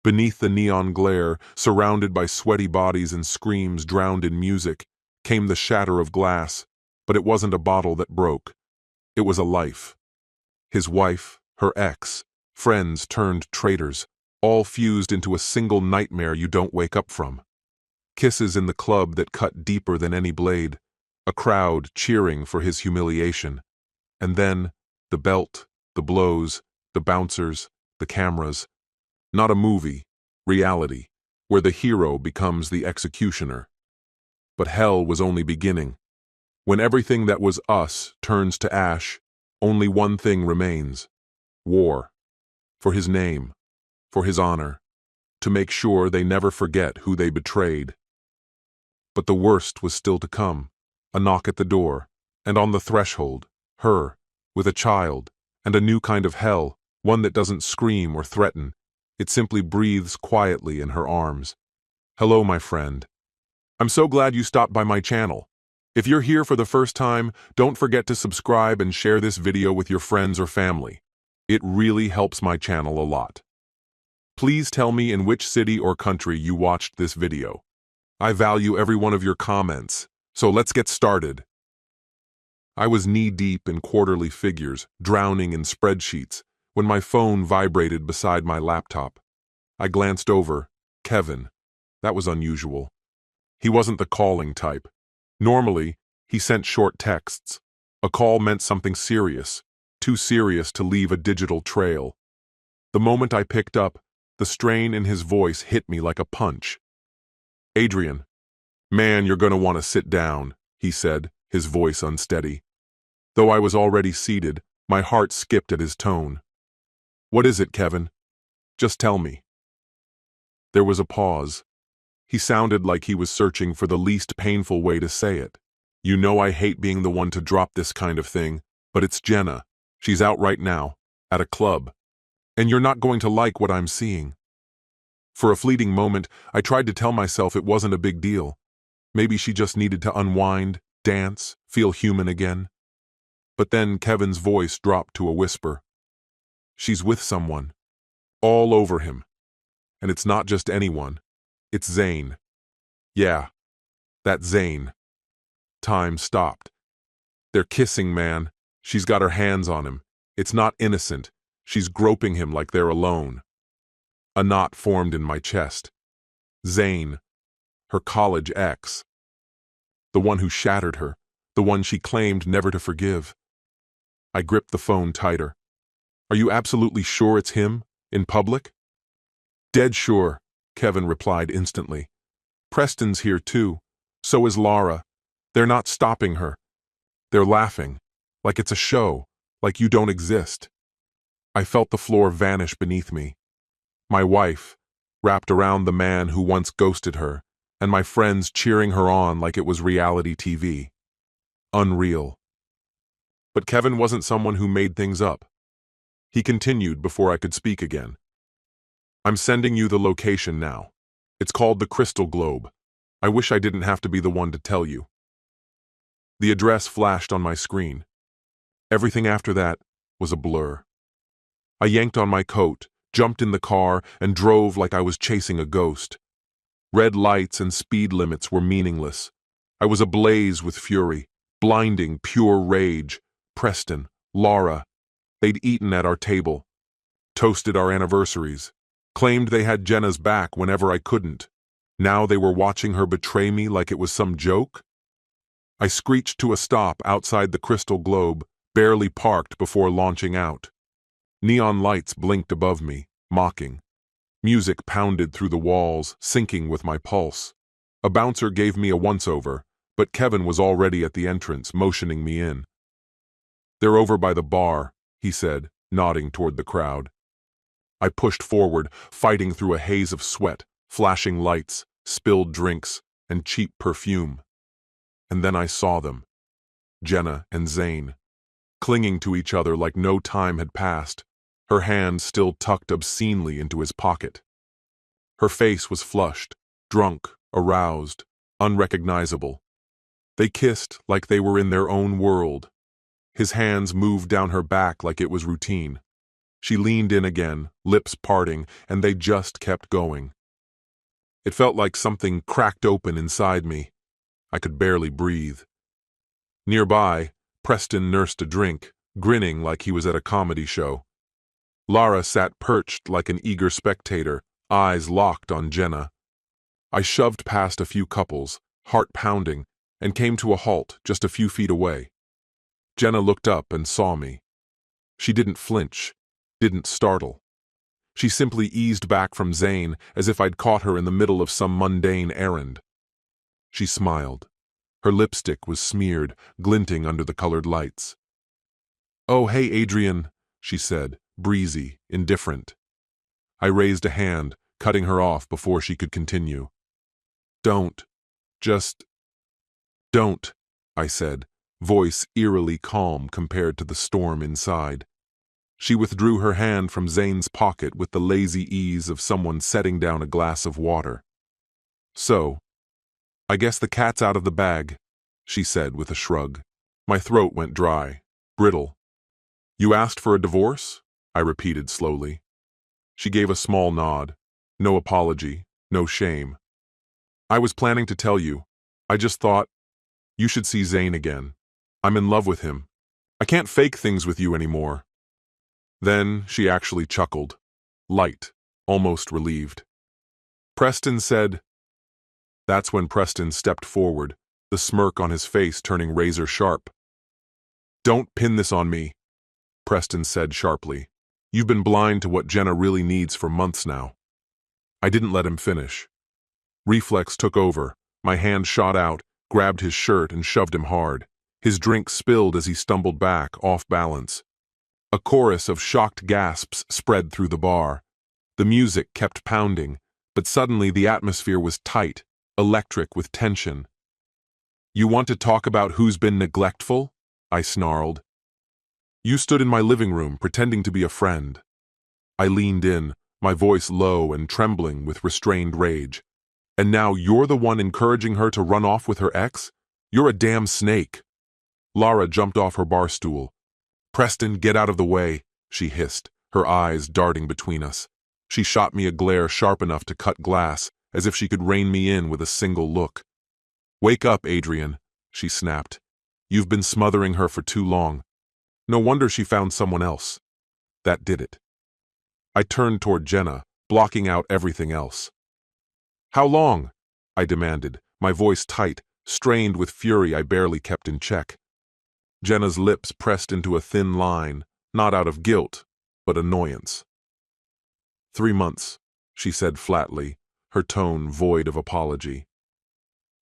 Beneath the neon glare, surrounded by sweaty bodies and screams drowned in music, came the shatter of glass, but it wasn't a bottle that broke. It was a life. His wife, her ex, friends turned traitors, all fused into a single nightmare you don't wake up from. Kisses in the club that cut deeper than any blade, a crowd cheering for his humiliation. And then, the belt, the blows, the bouncers, the cameras. Not a movie, reality, where the hero becomes the executioner. But hell was only beginning. When everything that was us turns to ash, only one thing remains: war. For his name, for his honor, to make sure they never forget who they betrayed. But the worst was still to come. A knock at the door, and on the threshold, her, with a child, and a new kind of hell, one that doesn't scream or threaten. It simply breathes quietly in her arms. Hello, my friend. I'm so glad you stopped by my channel. If you're here for the first time, don't forget to subscribe and share this video with your friends or family. It really helps my channel a lot. Please tell me in which city or country you watched this video. I value every one of your comments, so let's get started. I was knee-deep in quarterly figures, drowning in spreadsheets, when my phone vibrated beside my laptop. I glanced over. Kevin. That was unusual. He wasn't the calling type. Normally, he sent short texts. A call meant something serious, too serious to leave a digital trail. The moment I picked up, the strain in his voice hit me like a punch. Adrian. Man, you're gonna want to sit down, he said, his voice unsteady. Though I was already seated, my heart skipped at his tone. What is it, Kevin? Just tell me. There was a pause. He sounded like he was searching for the least painful way to say it. You know I hate being the one to drop this kind of thing, but it's Jenna. She's out right now, at a club. And you're not going to like what I'm seeing. For a fleeting moment, I tried to tell myself it wasn't a big deal. Maybe she just needed to unwind, dance, feel human again. But then Kevin's voice dropped to a whisper. She's with someone. All over him. And it's not just anyone. It's Zane. Yeah, that Zane. Time stopped. They're kissing, man. She's got her hands on him. It's not innocent. She's groping him like they're alone. A knot formed in my chest. Zane. Her college ex. The one who shattered her. The one she claimed never to forgive. I gripped the phone tighter. Are you absolutely sure it's him? In public? Dead sure, Kevin replied instantly. Preston's here too. So is Laura. They're not stopping her. They're laughing. Like it's a show. Like you don't exist. I felt the floor vanish beneath me. My wife, wrapped around the man who once ghosted her, and my friends cheering her on like it was reality TV. Unreal. But Kevin wasn't someone who made things up. He continued before I could speak again. I'm sending you the location now. It's called the Crystal Globe. I wish I didn't have to be the one to tell you. The address flashed on my screen. Everything after that was a blur. I yanked on my coat, jumped in the car, and drove like I was chasing a ghost. Red lights and speed limits were meaningless. I was ablaze with fury, blinding, pure rage. Preston, Laura. They'd eaten at our table, toasted our anniversaries, claimed they had Jenna's back whenever I couldn't. Now they were watching her betray me like it was some joke? I screeched to a stop outside the Crystal Globe, barely parked before launching out. Neon lights blinked above me, mocking. Music pounded through the walls, syncing with my pulse. A bouncer gave me a once-over, but Kevin was already at the entrance, motioning me in. They're over by the bar, he said, nodding toward the crowd. I pushed forward, fighting through a haze of sweat, flashing lights, spilled drinks, and cheap perfume. And then I saw them. Jenna and Zane, clinging to each other like no time had passed, her hand still tucked obscenely into his pocket. Her face was flushed, drunk, aroused, unrecognizable. They kissed like they were in their own world. His hands moved down her back like it was routine. She leaned in again, lips parting, and they just kept going. It felt like something cracked open inside me. I could barely breathe. Nearby, Preston nursed a drink, grinning like he was at a comedy show. Lara sat perched like an eager spectator, eyes locked on Jenna. I shoved past a few couples, heart pounding, and came to a halt just a few feet away. Jenna looked up and saw me. She didn't flinch, didn't startle. She simply eased back from Zane as if I'd caught her in the middle of some mundane errand. She smiled. Her lipstick was smeared, glinting under the colored lights. "Oh, hey, Adrian," she said, breezy, indifferent. I raised a hand, cutting her off before she could continue. "Don't. Just don't," I said, voice eerily calm compared to the storm inside. She withdrew her hand from Zane's pocket with the lazy ease of someone setting down a glass of water. "So, I guess the cat's out of the bag," she said with a shrug. My throat went dry, brittle. "You asked for a divorce?" I repeated slowly. She gave a small nod. No apology, no shame. "I was planning to tell you. I just thought, you should see Zane again. I'm in love with him. I can't fake things with you anymore." Then she actually chuckled, light, almost relieved. Preston said. That's when Preston stepped forward, the smirk on his face turning razor sharp. "Don't pin this on me," Preston said sharply. "You've been blind to what Jenna really needs for months now." I didn't let him finish. Reflex took over. My hand shot out, grabbed his shirt and shoved him hard. His drink spilled as he stumbled back, off balance. A chorus of shocked gasps spread through the bar. The music kept pounding, but suddenly the atmosphere was tight, electric with tension. "You want to talk about who's been neglectful?" I snarled. "You stood in my living room pretending to be a friend." I leaned in, my voice low and trembling with restrained rage. "And now you're the one encouraging her to run off with her ex? You're a damn snake." Lara jumped off her bar stool. "Preston, get out of the way," she hissed, her eyes darting between us. She shot me a glare sharp enough to cut glass, as if she could rein me in with a single look. "Wake up, Adrian," she snapped. "You've been smothering her for too long. No wonder she found someone else." That did it. I turned toward Jenna, blocking out everything else. "How long?" I demanded, my voice tight, strained with fury I barely kept in check. Jenna's lips pressed into a thin line, not out of guilt, but annoyance. 3 months, she said flatly, her tone void of apology.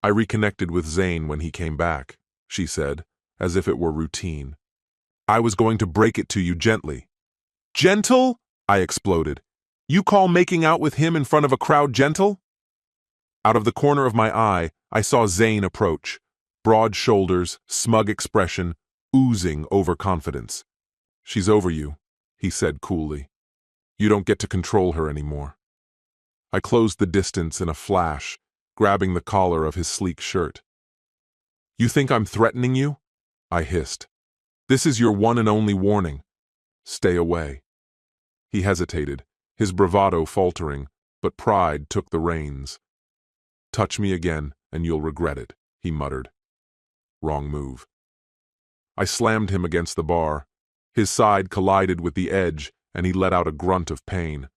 "I reconnected with Zane when he came back," she said, as if it were routine. "I was going to break it to you gently." "Gentle?" I exploded. "You call making out with him in front of a crowd gentle?" Out of the corner of my eye, I saw Zane approach. Broad shoulders, smug expression, oozing overconfidence. "She's over you," he said coolly. "You don't get to control her anymore." I closed the distance in a flash, grabbing the collar of his sleek shirt. "You think I'm threatening you?" I hissed. "This is your one and only warning. Stay away." He hesitated, his bravado faltering, but pride took the reins. "Touch me again, and you'll regret it," he muttered. Wrong move. I slammed him against the bar. His side collided with the edge, and he let out a grunt of pain.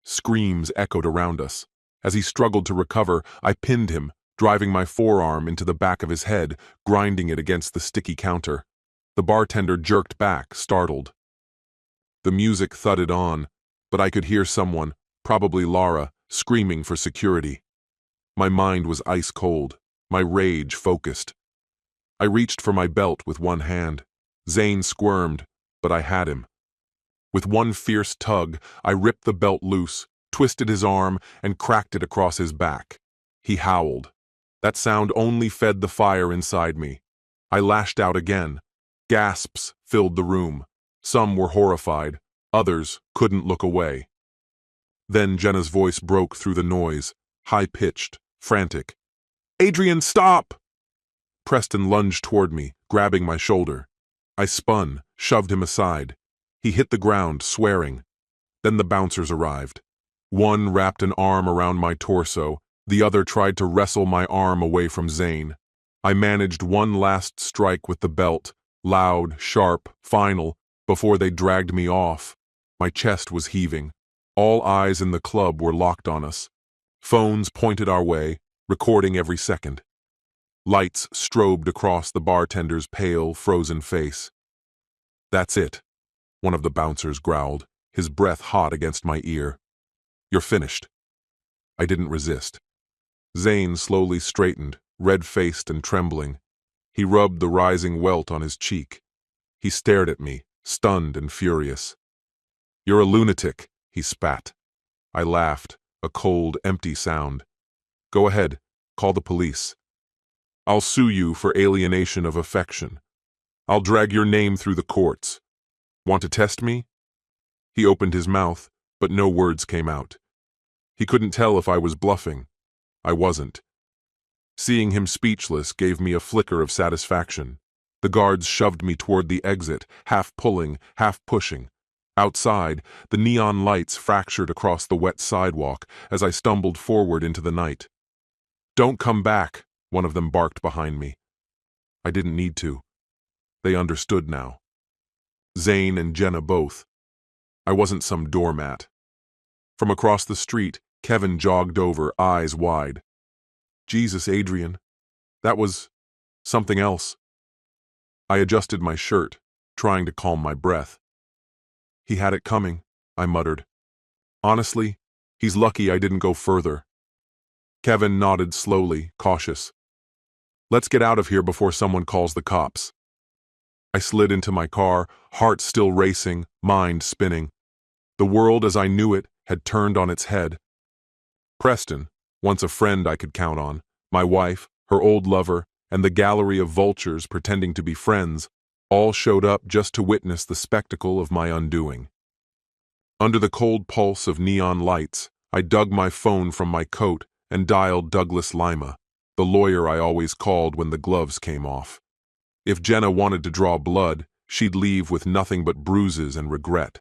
Screams echoed around us. As he struggled to recover, I pinned him, driving my forearm into the back of his head, grinding it against the sticky counter. The bartender jerked back, startled. The music thudded on, but I could hear someone, probably Lara, screaming for security. My mind was ice cold, my rage focused. I reached for my belt with one hand. Zane squirmed, but I had him. With one fierce tug, I ripped the belt loose, twisted his arm, and cracked it across his back. He howled. That sound only fed the fire inside me. I lashed out again. Gasps filled the room. Some were horrified, others couldn't look away. Then Jenna's voice broke through the noise, high-pitched, frantic. "Adrian, stop!" Preston lunged toward me, grabbing my shoulder. I spun, shoved him aside. He hit the ground, swearing. Then the bouncers arrived. One wrapped an arm around my torso, the other tried to wrestle my arm away from Zane. I managed one last strike with the belt, loud, sharp, final, before they dragged me off. My chest was heaving. All eyes in the club were locked on us. Phones pointed our way, recording every second. Lights strobed across the bartender's pale, frozen face. "That's it," one of the bouncers growled, his breath hot against my ear. "You're finished." I didn't resist. Zane slowly straightened, red-faced and trembling. He rubbed the rising welt on his cheek. He stared at me, stunned and furious. "You're a lunatic," he spat. I laughed, a cold, empty sound. "Go ahead, call the police. I'll sue you for alienation of affection. I'll drag your name through the courts. Want to test me?" He opened his mouth, but no words came out. He couldn't tell if I was bluffing. I wasn't. Seeing him speechless gave me a flicker of satisfaction. The guards shoved me toward the exit, half pulling, half pushing. Outside, the neon lights fractured across the wet sidewalk as I stumbled forward into the night. "Don't come back," one of them barked behind me. I didn't need to. They understood now. Zane and Jenna both. I wasn't some doormat. From across the street, Kevin jogged over, eyes wide. "Jesus, Adrian. That was something else." I adjusted my shirt, trying to calm my breath. "He had it coming," I muttered. "Honestly, he's lucky I didn't go further." Kevin nodded slowly, cautious. "Let's get out of here before someone calls the cops." I slid into my car, heart still racing, mind spinning. The world as I knew it had turned on its head. Preston, once a friend I could count on, my wife, her old lover, and the gallery of vultures pretending to be friends, all showed up just to witness the spectacle of my undoing. Under the cold pulse of neon lights, I dug my phone from my coat and dialed Douglas Lima, the lawyer I always called when the gloves came off. If Jenna wanted to draw blood, she'd leave with nothing but bruises and regret.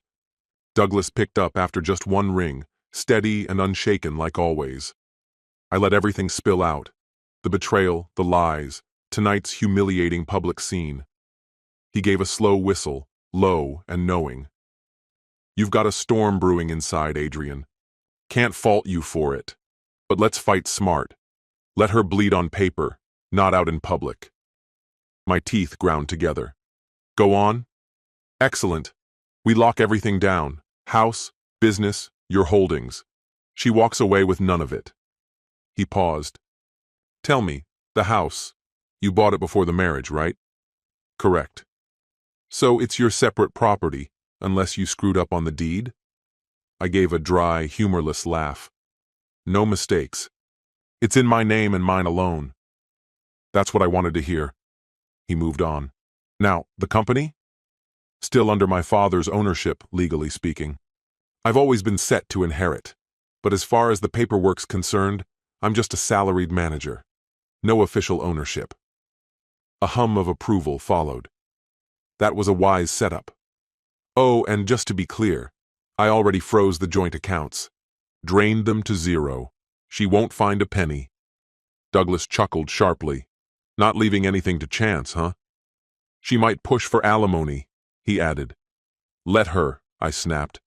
Douglas picked up after just one ring, steady and unshaken like always. I let everything spill out. The betrayal, the lies, tonight's humiliating public scene. He gave a slow whistle, low and knowing. "You've got a storm brewing inside, Adrian. Can't fault you for it. But let's fight smart. Let her bleed on paper, not out in public." My teeth ground together. "Go on?" "Excellent. We lock everything down. House, business, your holdings. She walks away with none of it." He paused. "Tell me, the house. You bought it before the marriage, right?" "Correct." "So it's your separate property, unless you screwed up on the deed?" I gave a dry, humorless laugh. "No mistakes. It's in my name and mine alone." "That's what I wanted to hear." He moved on. "Now, the company?" "Still under my father's ownership, legally speaking. I've always been set to inherit. But as far as the paperwork's concerned, I'm just a salaried manager. No official ownership." A hum of approval followed. That was a wise setup. "Oh, and just to be clear, I already froze the joint accounts. Drained them to zero. She won't find a penny." Douglas chuckled sharply. "Not leaving anything to chance, huh?" "She might push for alimony," he added. "Let her," I snapped.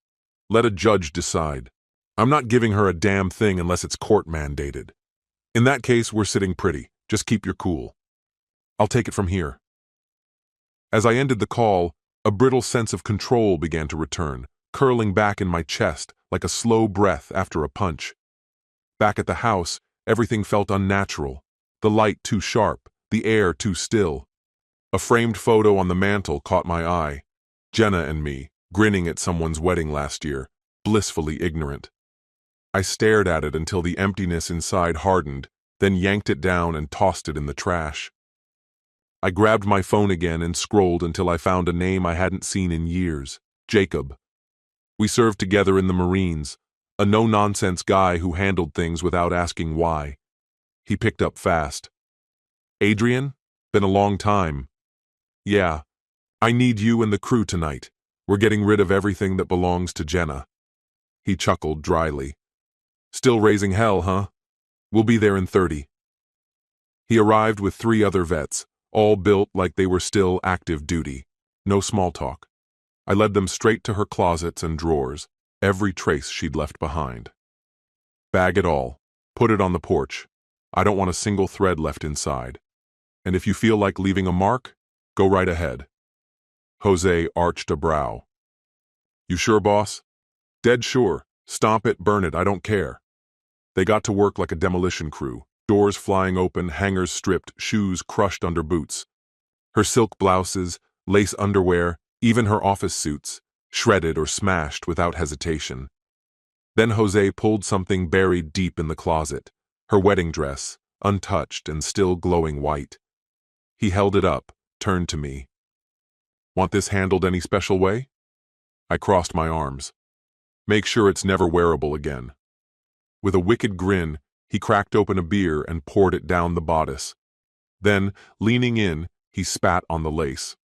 "Let a judge decide. I'm not giving her a damn thing unless it's court mandated. In that case, we're sitting pretty. Just keep your cool. I'll take it from here." As I ended the call, a brittle sense of control began to return, curling back in my chest like a slow breath after a punch. Back at the house, everything felt unnatural. The light too sharp, the air too still. A framed photo on the mantel caught my eye. Jenna and me, grinning at someone's wedding last year, blissfully ignorant. I stared at it until the emptiness inside hardened, then yanked it down and tossed it in the trash. I grabbed my phone again and scrolled until I found a name I hadn't seen in years, Jacob. We served together in the Marines, a no-nonsense guy who handled things without asking why. He picked up fast. "Adrian? Been a long time." "Yeah. I need you and the crew tonight. We're getting rid of everything that belongs to Jenna. He chuckled dryly. Still raising hell, huh? We'll be there in 30. He arrived with 3 other vets, all built like they were still active duty. No small talk. I led them straight to her closets and drawers, every trace she'd left behind. Bag it all. Put it on the porch. I don't want a single thread left inside. And if you feel like leaving a mark, go right ahead. Jose arched a brow. You sure, boss? Dead sure. Stomp it, burn it, I don't care. They got to work like a demolition crew. Doors flying open, hangers stripped, shoes crushed under boots. Her silk blouses, lace underwear, even her office suits, shredded or smashed without hesitation. Then Jose pulled something buried deep in the closet, her wedding dress, untouched and still glowing white. He held it up, turned to me. Want this handled any special way? I crossed my arms. Make sure it's never wearable again. With a wicked grin, he cracked open a beer and poured it down the bodice. Then, leaning in, he spat on the lace.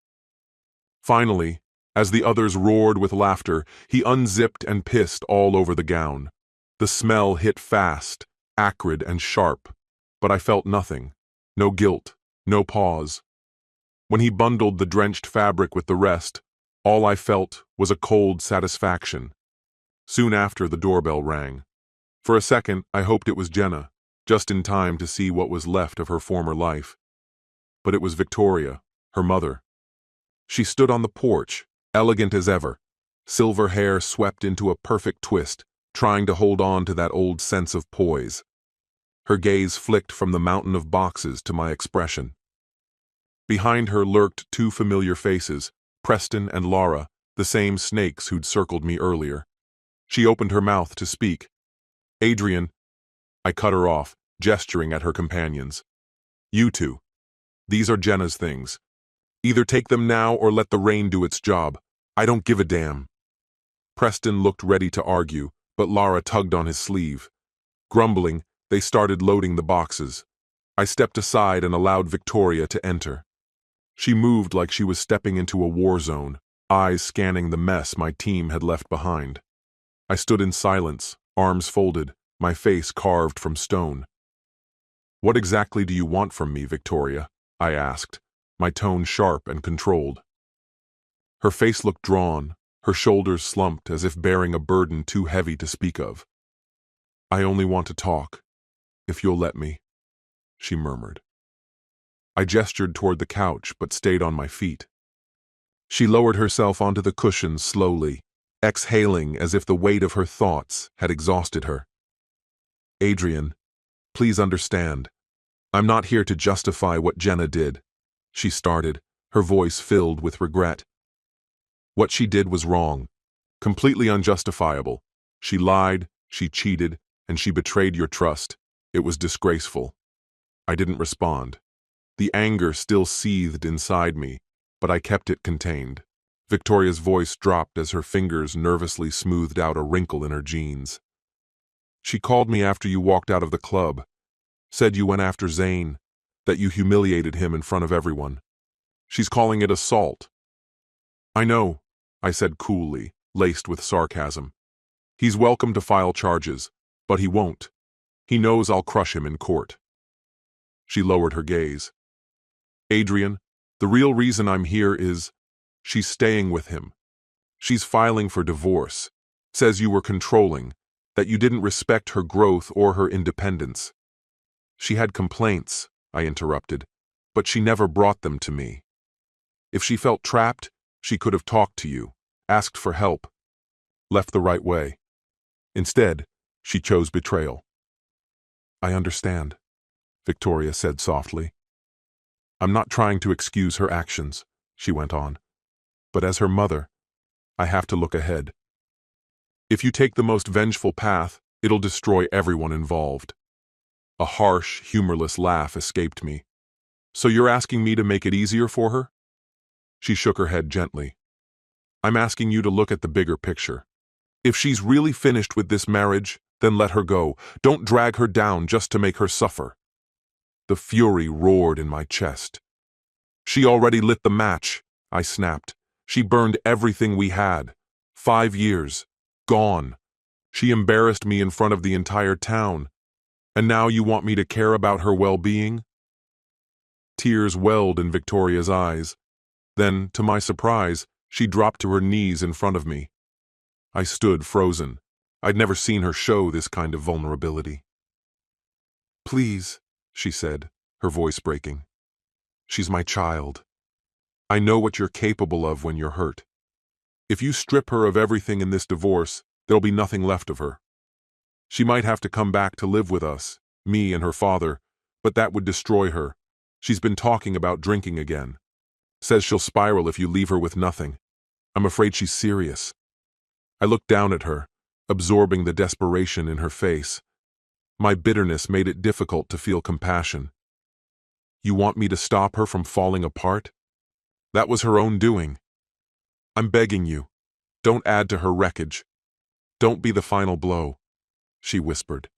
Finally, as the others roared with laughter, he unzipped and pissed all over the gown. The smell hit fast, acrid and sharp, but I felt nothing. No guilt, no pause. When he bundled the drenched fabric with the rest, all I felt was a cold satisfaction. Soon after, the doorbell rang. For a second, I hoped it was Jenna, just in time to see what was left of her former life. But it was Victoria, her mother. She stood on the porch, elegant as ever, silver hair swept into a perfect twist, trying to hold on to that old sense of poise. Her gaze flicked from the mountain of boxes to my expression. Behind her lurked 2 familiar faces, Preston and Laura, the same snakes who'd circled me earlier. She opened her mouth to speak. Adrian, I cut her off, gesturing at her companions. You 2. These are Jenna's things. Either take them now or let the rain do its job. I don't give a damn. Preston looked ready to argue, but Laura tugged on his sleeve. Grumbling, they started loading the boxes. I stepped aside and allowed Victoria to enter. She moved like she was stepping into a war zone, eyes scanning the mess my team had left behind. I stood in silence, arms folded, my face carved from stone. What exactly do you want from me, Victoria? I asked, my tone sharp and controlled. Her face looked drawn, her shoulders slumped as if bearing a burden too heavy to speak of. I only want to talk, if you'll let me, she murmured. I gestured toward the couch but stayed on my feet. She lowered herself onto the cushions slowly, exhaling as if the weight of her thoughts had exhausted her. Adrian, please understand. I'm not here to justify what Jenna did, she started, her voice filled with regret. What she did was wrong, completely unjustifiable. She lied, she cheated, and she betrayed your trust. It was disgraceful. I didn't respond. The anger still seethed inside me, but I kept it contained. Victoria's voice dropped as her fingers nervously smoothed out a wrinkle in her jeans. She called me after you walked out of the club, said you went after Zane, that you humiliated him in front of everyone. She's calling it assault. I know, I said coolly, laced with sarcasm. He's welcome to file charges, but he won't. He knows I'll crush him in court. She lowered her gaze. Adrian, the real reason I'm here is, she's staying with him. She's filing for divorce, says you were controlling, that you didn't respect her growth or her independence. She had complaints, I interrupted, but she never brought them to me. If she felt trapped, she could have talked to you, asked for help, left the right way. Instead, she chose betrayal. I understand, Victoria said softly. I'm not trying to excuse her actions, she went on, but as her mother, I have to look ahead. If you take the most vengeful path, it'll destroy everyone involved. A harsh, humorless laugh escaped me. So you're asking me to make it easier for her? She shook her head gently. I'm asking you to look at the bigger picture. If she's really finished with this marriage, then let her go. Don't drag her down just to make her suffer. The fury roared in my chest. She already lit the match, I snapped. She burned everything we had. 5 years. Gone. She embarrassed me in front of the entire town. And now you want me to care about her well-being? Tears welled in Victoria's eyes. Then, to my surprise, she dropped to her knees in front of me. I stood frozen. I'd never seen her show this kind of vulnerability. "Please," she said, her voice breaking. "She's my child. I know what you're capable of when you're hurt. If you strip her of everything in this divorce, there'll be nothing left of her. She might have to come back to live with us, me and her father, but that would destroy her. She's been talking about drinking again. Says she'll spiral if you leave her with nothing. I'm afraid she's serious." I looked down at her, absorbing the desperation in her face. My bitterness made it difficult to feel compassion. "You want me to stop her from falling apart? That was her own doing. I'm begging you, don't add to her wreckage. Don't be the final blow," she whispered.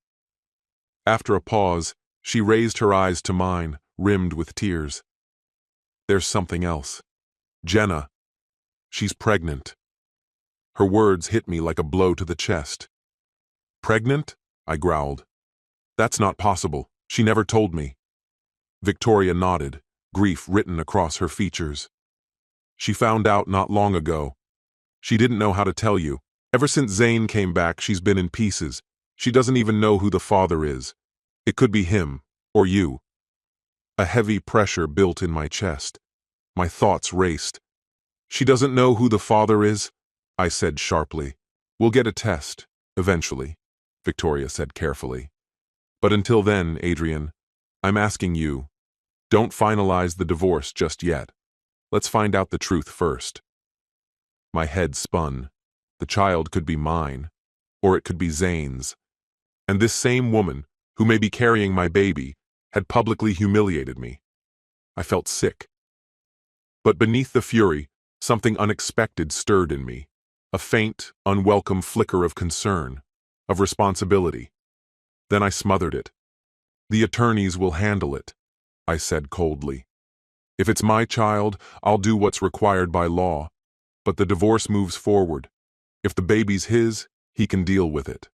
After a pause, she raised her eyes to mine, rimmed with tears. "There's something else. Jenna. She's pregnant." Her words hit me like a blow to the chest. "Pregnant?" I growled. "That's not possible. She never told me." Victoria nodded, grief written across her features. "She found out not long ago. She didn't know how to tell you. Ever since Zane came back, she's been in pieces. She doesn't even know who the father is. It could be him, or you." A heavy pressure built in my chest. My thoughts raced. "She doesn't know who the father is?" I said sharply. "We'll get a test, eventually," Victoria said carefully. "But until then, Adrian, I'm asking you, don't finalize the divorce just yet. Let's find out the truth first." My head spun. The child could be mine, or it could be Zane's. And this same woman, who may be carrying my baby, had publicly humiliated me. I felt sick. But beneath the fury, something unexpected stirred in me. A faint, unwelcome flicker of concern, of responsibility. Then I smothered it. "The attorneys will handle it," I said coldly. "If it's my child, I'll do what's required by law. But the divorce moves forward. If the baby's his, he can deal with it."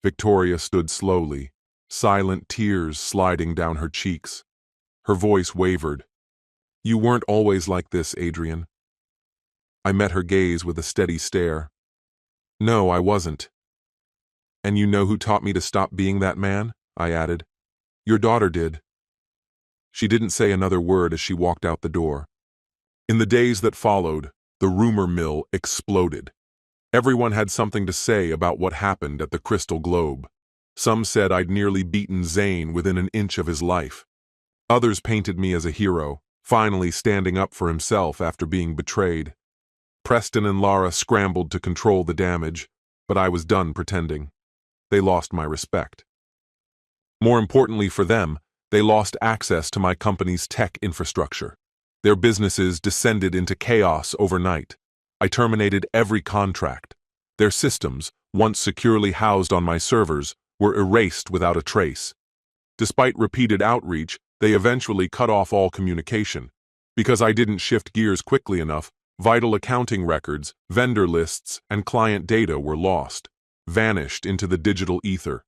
Victoria stood slowly, silent tears sliding down her cheeks. Her voice wavered. "You weren't always like this, Adrian." I met her gaze with a steady stare. "No, I wasn't." "And you know who taught me to stop being that man?" I added. "Your daughter did." She didn't say another word as she walked out the door. In the days that followed, the rumor mill exploded. Everyone had something to say about what happened at the Crystal Globe. Some said I'd nearly beaten Zane within an inch of his life. Others painted me as a hero, finally standing up for himself after being betrayed. Preston and Lara scrambled to control the damage, but I was done pretending. They lost my respect. More importantly for them, they lost access to my company's tech infrastructure. Their businesses descended into chaos overnight. I terminated every contract. Their systems, once securely housed on my servers, were erased without a trace. Despite repeated outreach, they eventually cut off all communication. Because I didn't shift gears quickly enough, vital accounting records, vendor lists, and client data were lost, vanished into the digital ether.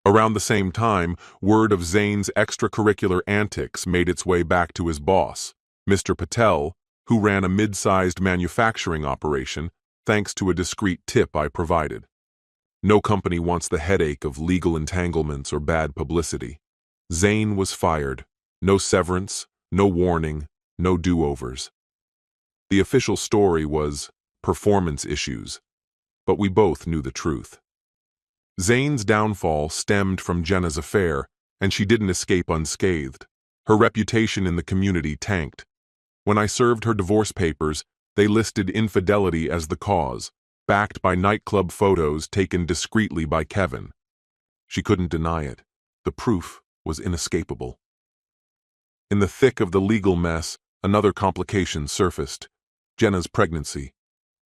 Around the same time, word of Zane's extracurricular antics made its way back to his boss, Mr. Patel, who ran a mid-sized manufacturing operation thanks to a discreet tip I provided. No company wants the headache of legal entanglements or bad publicity. Zane was fired. No severance, no warning, no do-overs. The official story was performance issues, but we both knew the truth. Zane's downfall stemmed from Jenna's affair, and she didn't escape unscathed. Her reputation in the community tanked. When I served her divorce papers, they listed infidelity as the cause, backed by nightclub photos taken discreetly by Kevin. She couldn't deny it. The proof was inescapable. In the thick of the legal mess, another complication surfaced: Jenna's pregnancy.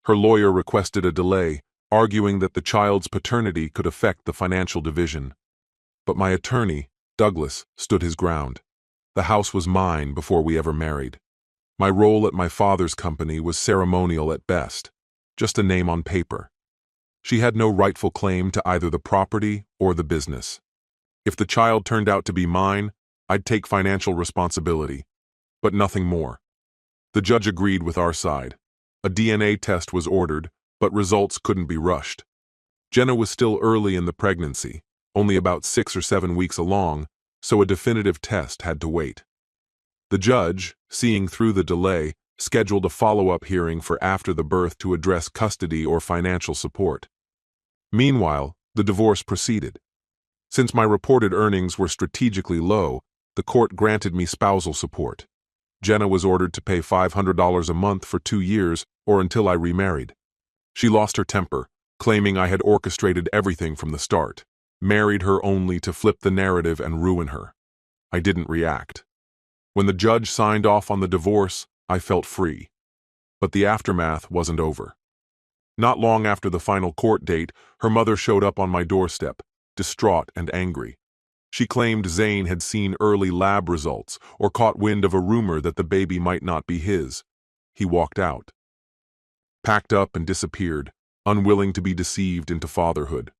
Her lawyer requested a delay, arguing that the child's paternity could affect the financial division. But my attorney, Douglas, stood his ground. The house was mine before we ever married. My role at my father's company was ceremonial at best, just a name on paper. She had no rightful claim to either the property or the business. If the child turned out to be mine, I'd take financial responsibility, but nothing more. The judge agreed with our side. A DNA test was ordered, but results couldn't be rushed. Jenna was still early in the pregnancy, only about 6 or 7 weeks along, so a definitive test had to wait. The judge, seeing through the delay, scheduled a follow-up hearing for after the birth to address custody or financial support. Meanwhile, the divorce proceeded. Since my reported earnings were strategically low, the court granted me spousal support. Jenna was ordered to pay $500 a month for 2 years or until I remarried. She lost her temper, claiming I had orchestrated everything from the start, married her only to flip the narrative and ruin her. I didn't react. When the judge signed off on the divorce, I felt free. But the aftermath wasn't over. Not long after the final court date, her mother showed up on my doorstep, distraught and angry. She claimed Zane had seen early lab results or caught wind of a rumor that the baby might not be his. He walked out, packed up and disappeared, unwilling to be deceived into fatherhood.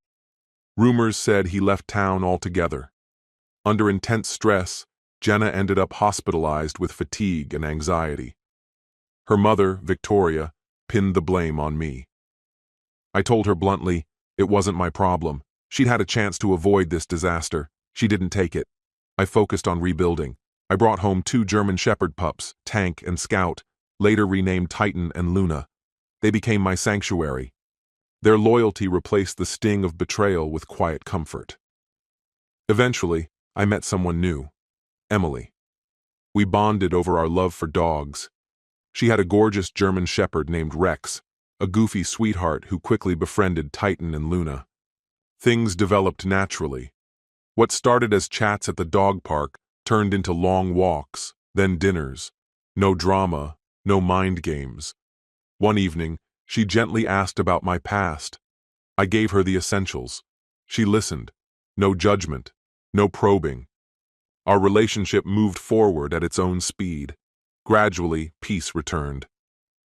Rumors said he left town altogether. Under intense stress, Jenna ended up hospitalized with fatigue and anxiety. Her mother, Victoria, pinned the blame on me. I told her bluntly, it wasn't my problem. She'd had a chance to avoid this disaster. She didn't take it. I focused on rebuilding. I brought home 2 German Shepherd pups, Tank and Scout, later renamed Titan and Luna. They became my sanctuary. Their loyalty replaced the sting of betrayal with quiet comfort. Eventually, I met someone new, Emily. We bonded over our love for dogs. She had a gorgeous German Shepherd named Rex, a goofy sweetheart who quickly befriended Titan and Luna. Things developed naturally. What started as chats at the dog park turned into long walks, then dinners. No drama, no mind games. One evening, she gently asked about my past. I gave her the essentials. She listened. No judgment, no probing. Our relationship moved forward at its own speed. Gradually, peace returned.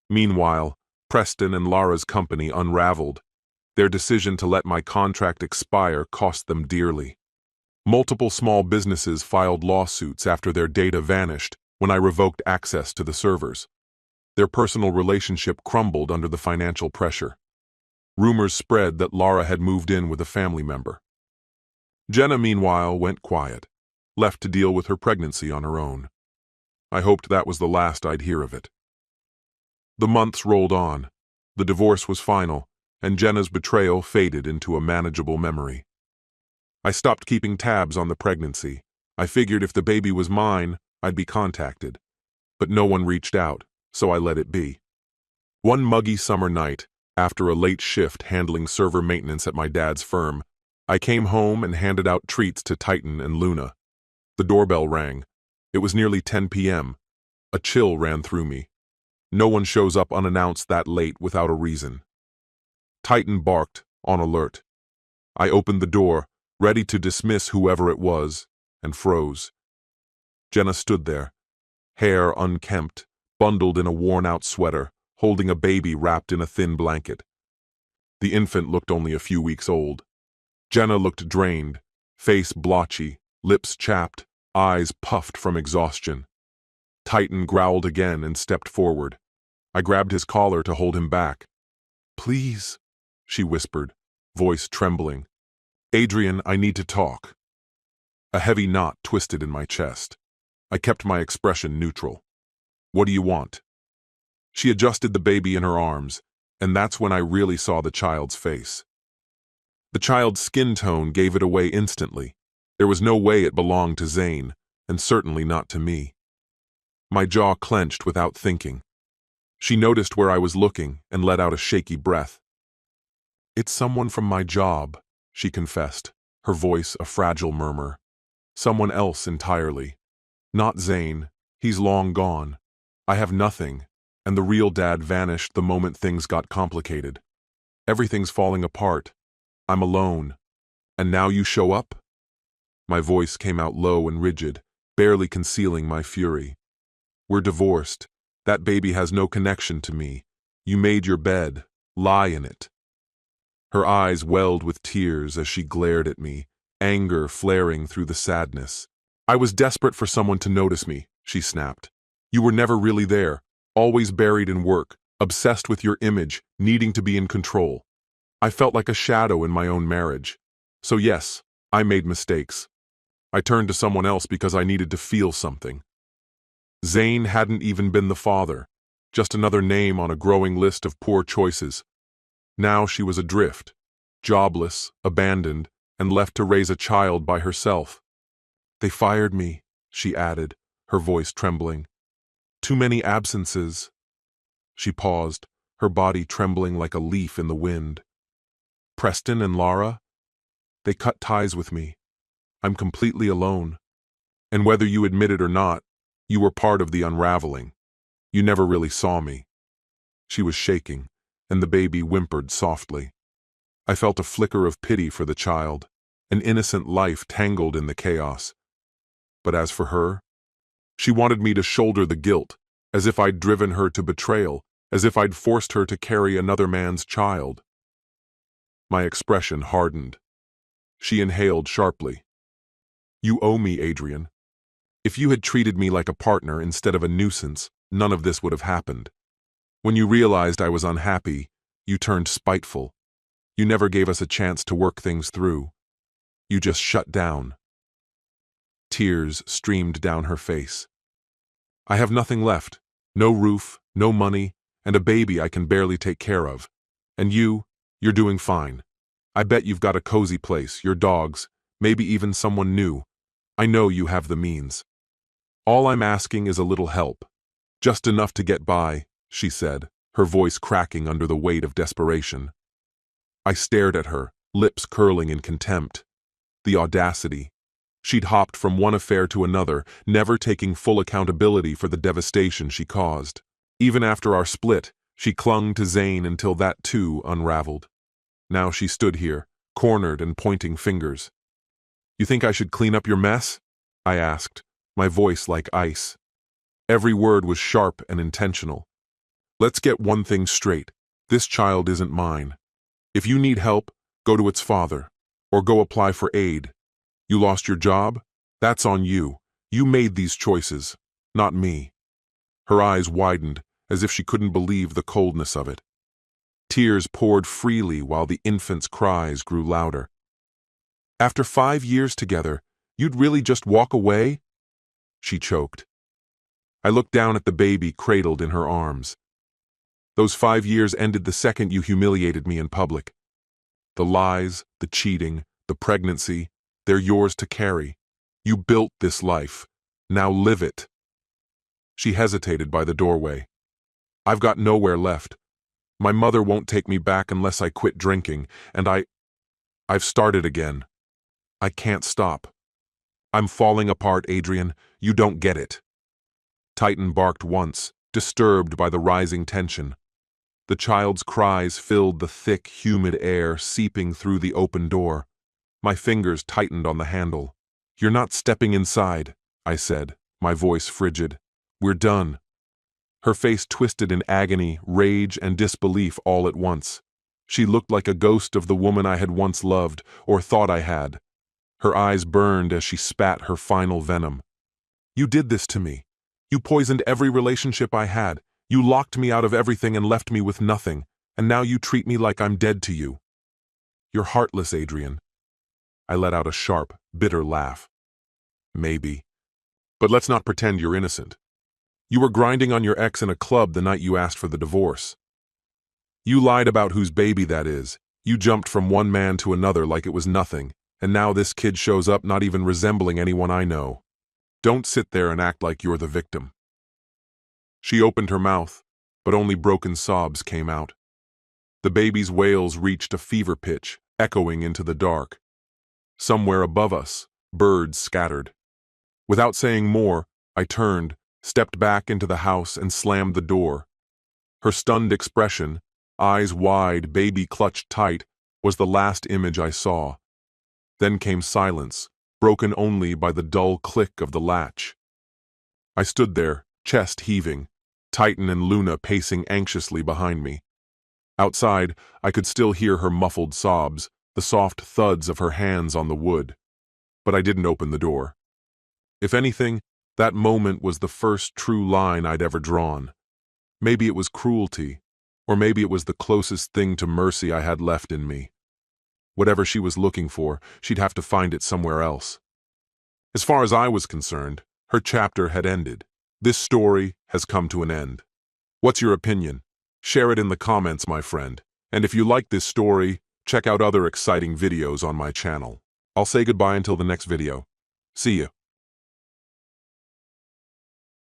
Meanwhile, Preston and Lara's company unraveled. Their decision to let my contract expire cost them dearly. Multiple small businesses filed lawsuits after their data vanished when I revoked access to the servers. Their personal relationship crumbled under the financial pressure. Rumors spread that Lara had moved in with a family member. Jenna, meanwhile, went quiet, left to deal with her pregnancy on her own. I hoped that was the last I'd hear of it. The months rolled on. The divorce was final, and Jenna's betrayal faded into a manageable memory. I stopped keeping tabs on the pregnancy. I figured if the baby was mine, I'd be contacted. But no one reached out, so I let it be. One muggy summer night, after a late shift handling server maintenance at my dad's firm, I came home and handed out treats to Titan and Luna. The doorbell rang. It was nearly 10 p.m. A chill ran through me. No one shows up unannounced that late without a reason. Titan barked, on alert. I opened the door, ready to dismiss whoever it was, and froze. Jenna stood there, hair unkempt, bundled in a worn-out sweater, holding a baby wrapped in a thin blanket. The infant looked only a few weeks old. Jenna looked drained, face blotchy, lips chapped, eyes puffed from exhaustion. Titan growled again and stepped forward. I grabbed his collar to hold him back. "Please," she whispered, voice trembling. "Adrian, I need to talk." A heavy knot twisted in my chest. I kept my expression neutral. "What do you want?" She adjusted the baby in her arms, and that's when I really saw the child's face. The child's skin tone gave it away instantly. There was no way it belonged to Zane, and certainly not to me. My jaw clenched without thinking. She noticed where I was looking and let out a shaky breath. "It's someone from my job," she confessed, her voice a fragile murmur. "Someone else entirely. Not Zane. He's long gone. I have nothing, and the real dad vanished the moment things got complicated. Everything's falling apart. I'm alone. And now you show up?" My voice came out low and rigid, barely concealing my fury. "We're divorced. That baby has no connection to me. You made your bed. Lie in it." Her eyes welled with tears as she glared at me, anger flaring through the sadness. "I was desperate for someone to notice me," she snapped. "You were never really there, always buried in work, obsessed with your image, needing to be in control. I felt like a shadow in my own marriage. So yes, I made mistakes. I turned to someone else because I needed to feel something." Zane hadn't even been the father, just another name on a growing list of poor choices. Now she was adrift, jobless, abandoned, and left to raise a child by herself. "They fired me," she added, her voice trembling. "Too many absences." She paused, her body trembling like a leaf in the wind. "Preston and Lara? They cut ties with me. I'm completely alone. And whether you admit it or not, you were part of the unraveling. You never really saw me." She was shaking, and the baby whimpered softly. I felt a flicker of pity for the child, an innocent life tangled in the chaos. But as for her, she wanted me to shoulder the guilt, as if I'd driven her to betrayal, as if I'd forced her to carry another man's child. My expression hardened. She inhaled sharply. "You owe me, Adrian. If you had treated me like a partner instead of a nuisance, none of this would have happened. When you realized I was unhappy, you turned spiteful. You never gave us a chance to work things through. You just shut down." Tears streamed down her face. "I have nothing left. No roof, no money, and a baby I can barely take care of. And you're doing fine. I bet you've got a cozy place, your dogs, maybe even someone new. I know you have the means. All I'm asking is a little help. Just enough to get by," she said, her voice cracking under the weight of desperation. I stared at her, lips curling in contempt. The audacity. She'd hopped from one affair to another, never taking full accountability for the devastation she caused. Even after our split, she clung to Zane until that too unraveled. Now she stood here, cornered and pointing fingers. "You think I should clean up your mess?" I asked, my voice like ice. Every word was sharp and intentional. "Let's get one thing straight. This child isn't mine. If you need help, go to its father, or go apply for aid. You lost your job? That's on you. You made these choices, not me." Her eyes widened, as if she couldn't believe the coldness of it. Tears poured freely while the infant's cries grew louder. "After 5 years together, you'd really just walk away?" She choked. I looked down at the baby cradled in her arms. "Those 5 years ended the second you humiliated me in public. The lies, the cheating, the pregnancy, they're yours to carry. You built this life. Now live it." She hesitated by the doorway. "I've got nowhere left. My mother won't take me back unless I quit drinking, and I've started again. I can't stop. I'm falling apart, Adrian. You don't get it." Titan barked once, disturbed by the rising tension. The child's cries filled the thick, humid air seeping through the open door. My fingers tightened on the handle. "You're not stepping inside," I said, my voice frigid. "We're done." Her face twisted in agony, rage, and disbelief all at once. She looked like a ghost of the woman I had once loved, or thought I had. Her eyes burned as she spat her final venom. "You did this to me. You poisoned every relationship I had. You locked me out of everything and left me with nothing, and now you treat me like I'm dead to you. You're heartless, Adrian." I let out a sharp, bitter laugh. "Maybe. But let's not pretend you're innocent. You were grinding on your ex in a club the night you asked for the divorce. You lied about whose baby that is. You jumped from one man to another like it was nothing, and now this kid shows up not even resembling anyone I know. Don't sit there and act like you're the victim." She opened her mouth, but only broken sobs came out. The baby's wails reached a fever pitch, echoing into the dark. Somewhere above us, birds scattered. Without saying more, I turned, stepped back into the house and slammed the door. Her stunned expression, eyes wide, baby clutched tight, was the last image I saw. Then came silence, broken only by the dull click of the latch. I stood there, chest heaving, Titan and Luna pacing anxiously behind me. Outside, I could still hear her muffled sobs, the soft thuds of her hands on the wood. But I didn't open the door. If anything, that moment was the first true line I'd ever drawn. Maybe it was cruelty, or maybe it was the closest thing to mercy I had left in me. Whatever she was looking for, she'd have to find it somewhere else. As far as I was concerned, her chapter had ended. This story has come to an end. What's your opinion? Share it in the comments, my friend. And if you like this story, check out other exciting videos on my channel. I'll say goodbye until the next video. See you.